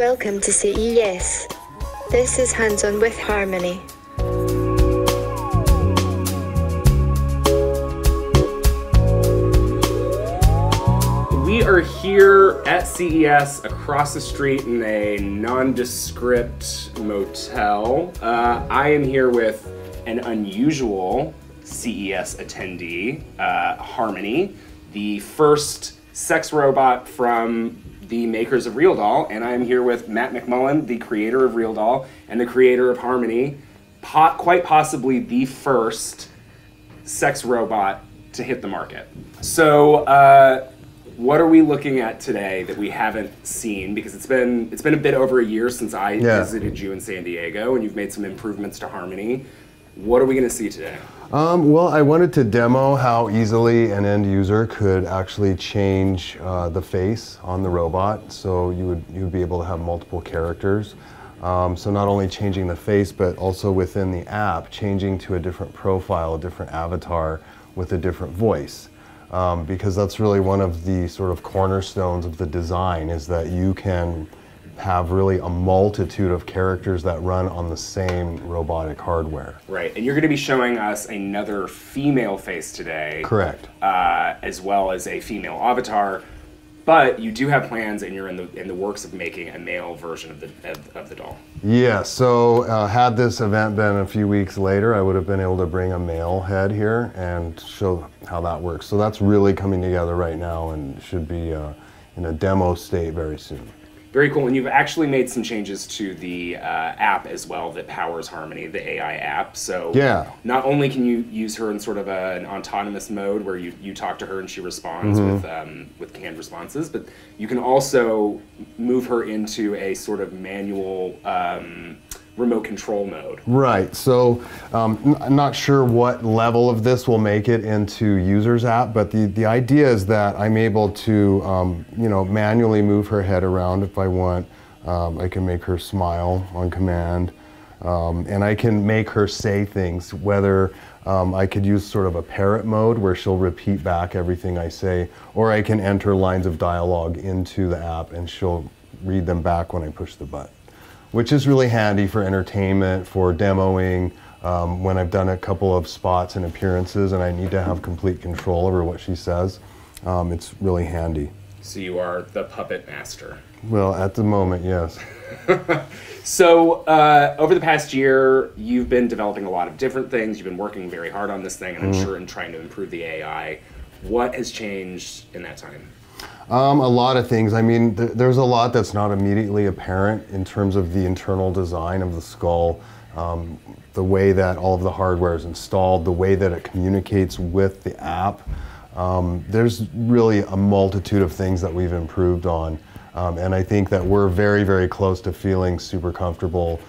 Welcome to CES. This is Hands-On with Harmony. We are here at CES across the street in a nondescript motel. I am here with an unusual CES attendee, Harmony, the first sex robot from the makers of Real Doll, and I am here with Matt McMullen, the creator of Real Doll and the creator of Harmony, quite possibly the first sex robot to hit the market. So, what are we looking at today that we haven't seen? Because it's been a bit over a year since I visited you in San Diego, and you've made some improvements to Harmony. What are we going to see today? Well, I wanted to demo how easily an end user could actually change the face on the robot. So you would be able to have multiple characters. So not only changing the face, but also within the app, changing to a different profile, a different avatar with a different voice. Because that's really one of the sort of cornerstones of the design, is that you can have really a multitude of characters that run on the same robotic hardware. Right, and you're going to be showing us another female face today. Correct. As well as a female avatar, but you do have plans, and you're in the works of making a male version of the doll. Yeah, so had this event been a few weeks later, I would have been able to bring a male head here and show how that works. So that's really coming together right now and should be in a demo state very soon. Very cool, and you've actually made some changes to the app as well that powers Harmony, the AI app. So not only can you use her in sort of an autonomous mode where you talk to her and she responds with canned responses, but you can also move her into a sort of manual remote control mode. Right, so I'm not sure what level of this will make it into users app, but the idea is that I'm able to manually move her head around if I want. I can make her smile on command, and I can make her say things, whether I could use sort of a parrot mode where she'll repeat back everything I say, or I can enter lines of dialogue into the app and she'll read them back when I push the button, which is really handy for entertainment, for demoing, when I've done a couple of spots and appearances and I need to have complete control over what she says. It's really handy. So you are the puppet master. Well, at the moment, yes. So over the past year, you've been developing a lot of different things. You've been working very hard on this thing, and I'm sure in trying to improve the AI. What has changed in that time? A lot of things. I mean, there's a lot that's not immediately apparent in terms of the internal design of the skull, the way that all of the hardware is installed, the way that it communicates with the app. There's really a multitude of things that we've improved on, and I think that we're very, very close to feeling super comfortable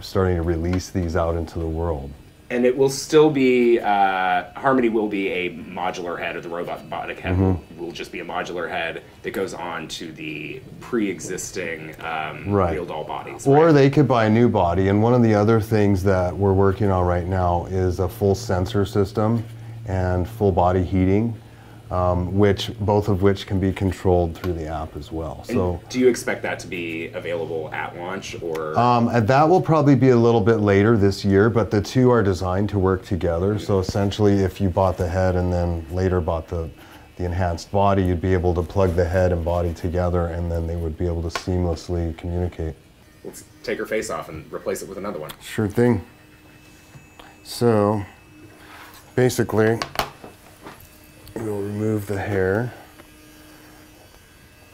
starting to release these out into the world. And it will still be, Harmony will be a modular head, or the robotic head will just be a modular head that goes on to the pre-existing Real Doll bodies. Or they could buy a new body, and one of the other things that we're working on right now is a full sensor system and full body heating, both of which can be controlled through the app as well. So, do you expect that to be available at launch, or? That will probably be a little bit later this year, but the two are designed to work together. So essentially, if you bought the head and then later bought the enhanced body, you'd be able to plug the head and body together, and then they would be able to seamlessly communicate. Let's take her face off and replace it with another one. Sure thing. So basically, we'll remove the hair.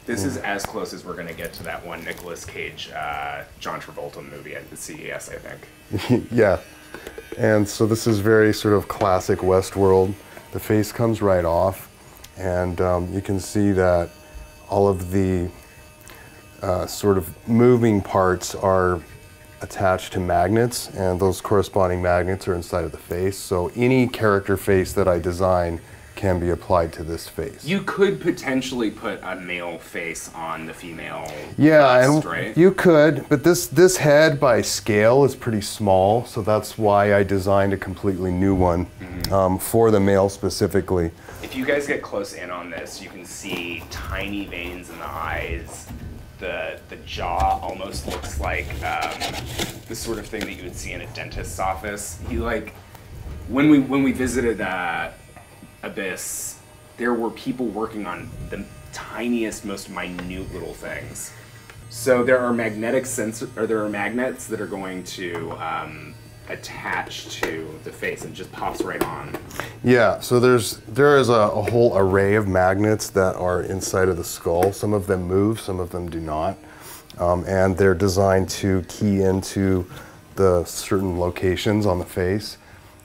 This is as close as we're going to get to that one Nicolas Cage, John Travolta movie at the CES, I think. Yeah. And so this is very sort of classic Westworld. The face comes right off, and you can see that all of the sort of moving parts are attached to magnets, and those corresponding magnets are inside of the face. So any character face that I design can be applied to this face. You could potentially put a male face on the female bust, right? You could, but this head by scale is pretty small, so that's why I designed a completely new one for the male specifically. If you guys get close in on this, you can see tiny veins in the eyes the jaw almost looks like the sort of thing that you would see in a dentist's office. He like when we visited Abyss, there were people working on the tiniest, most minute little things. So there are magnets that are going to attach to the face and just pops right on. Yeah, so there is a whole array of magnets that are inside of the skull. Some of them move, some of them do not. And they're designed to key into the certain locations on the face.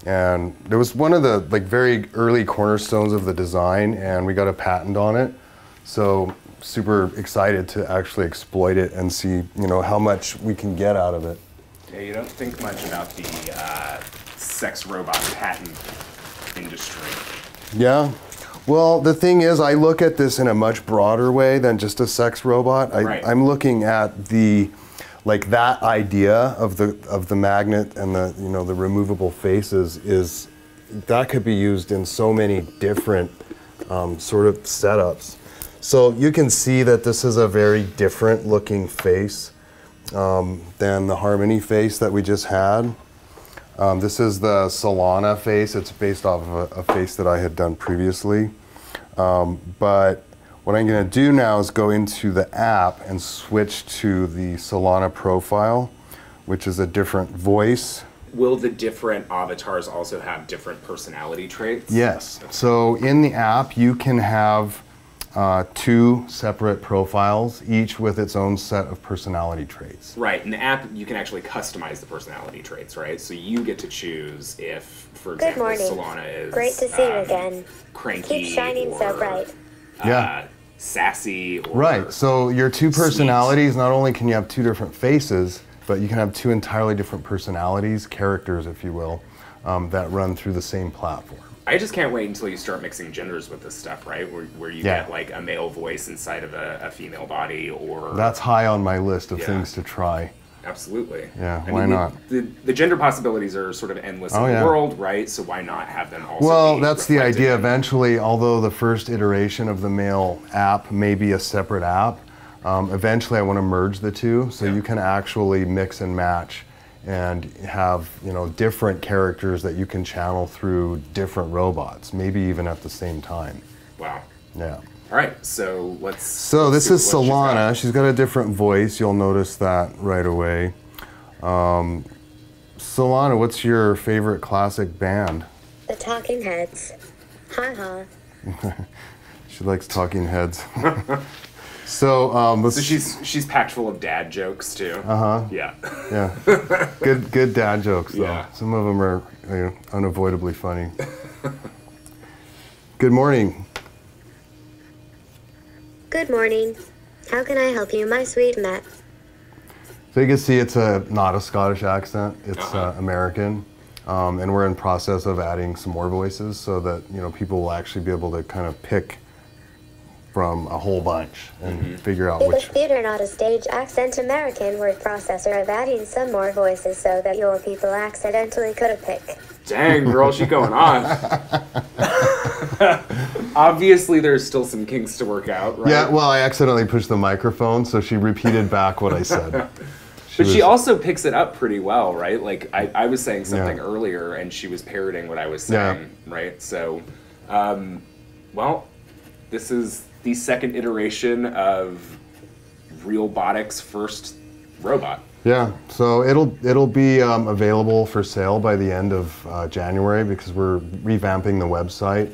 And there was one of the very early cornerstones of the design, and we got a patent on it. So super excited to actually exploit it and see, how much we can get out of it. Yeah, you don't think much about the sex robot patent industry. Yeah. Well, the thing is, I look at this in a much broader way than just a sex robot. Right. I'm looking at that idea of the magnet and the removable faces is that could be used in so many different sort of setups. So you can see that this is a very different looking face than the Harmony face that we just had. This is the Solana face. It's based off of a face that I had done previously. But what I'm going to do now is go into the app and switch to the Solana profile, which is a different voice. Will the different avatars also have different personality traits? Yes. So in the app, you can have 2 separate profiles, each with its own set of personality traits. Right. In the app, you can actually customize the personality traits, right? So you get to choose if, for example, Solana is great to see you again. Cranky, keep shining so bright. Sassy, or right. So your 2 personalities, not only can you have 2 different faces, but you can have 2 entirely different personalities, characters, if you will, that run through the same platform. I just can't wait until you start mixing genders with this stuff, right? Where you get like a male voice inside of a female body, or... That's high on my list of things to try. Absolutely. Yeah, why not? The gender possibilities are sort of endless in the world, right? So why not have them also Well, be that's the reflected idea. Eventually, although the first iteration of the male app may be a separate app, eventually I want to merge the 2, so you can actually mix and match and have different characters that you can channel through different robots, maybe even at the same time. Wow. Yeah. All right, so let's... So this is Solana. She's got a different voice. You'll notice that right away. Solana, what's your favorite classic band? The Talking Heads. Ha ha. She likes Talking Heads. So she's packed full of dad jokes too. Yeah. Yeah. Good dad jokes though. Yeah. Some of them are unavoidably funny. Good morning. Good morning. How can I help you, my sweet Matt? So you can see it's not a Scottish accent. It's American. And we're in process of adding some more voices so that people will actually be able to kind of pick from a whole bunch and figure out It which... was theater, not a stage accent American word processor of adding some more voices so that your people accidentally could have picked. Dang, girl, she going on. Obviously, there's still some kinks to work out, right? Yeah, well, I accidentally pushed the microphone, so she repeated back what I said. She also picks it up pretty well, right? Like, I was saying something earlier, and she was parroting what I was saying, right? So, well, this is the second iteration of Realbotic's first robot. Yeah, so it'll be available for sale by the end of January because we're revamping the website,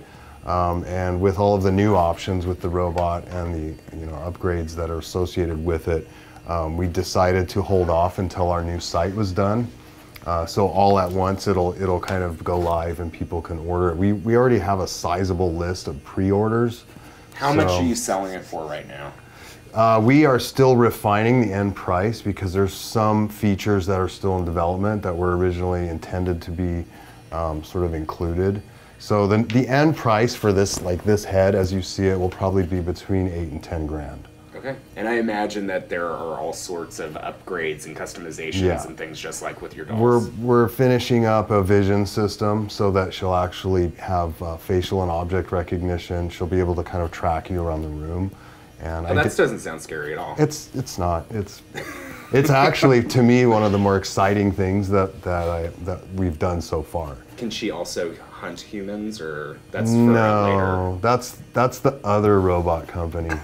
and with all of the new options with the robot and the upgrades that are associated with it, we decided to hold off until our new site was done. So all at once it'll kind of go live and people can order it. We already have a sizable list of pre-orders. How much are you selling it for right now? We are still refining the end price because there's some features that are still in development that were originally intended to be sort of included. So the end price for this head, as you see it, will probably be between 8 and 10 grand. Okay. And I imagine that there are all sorts of upgrades and customizations and things just like with your dolls. We're finishing up a vision system so that she'll actually have facial and object recognition. She'll be able to kind of track you around the room. And that doesn't sound scary at all. It's not. It's actually, to me, one of the more exciting things that we've done so far. Can she also hunt humans, or that's for later? No, that's the other robot company.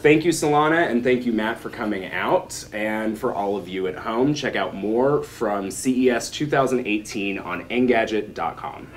Thank you, Solana, and thank you, Matt, for coming out. And for all of you at home, check out more from CES 2018 on Engadget.com.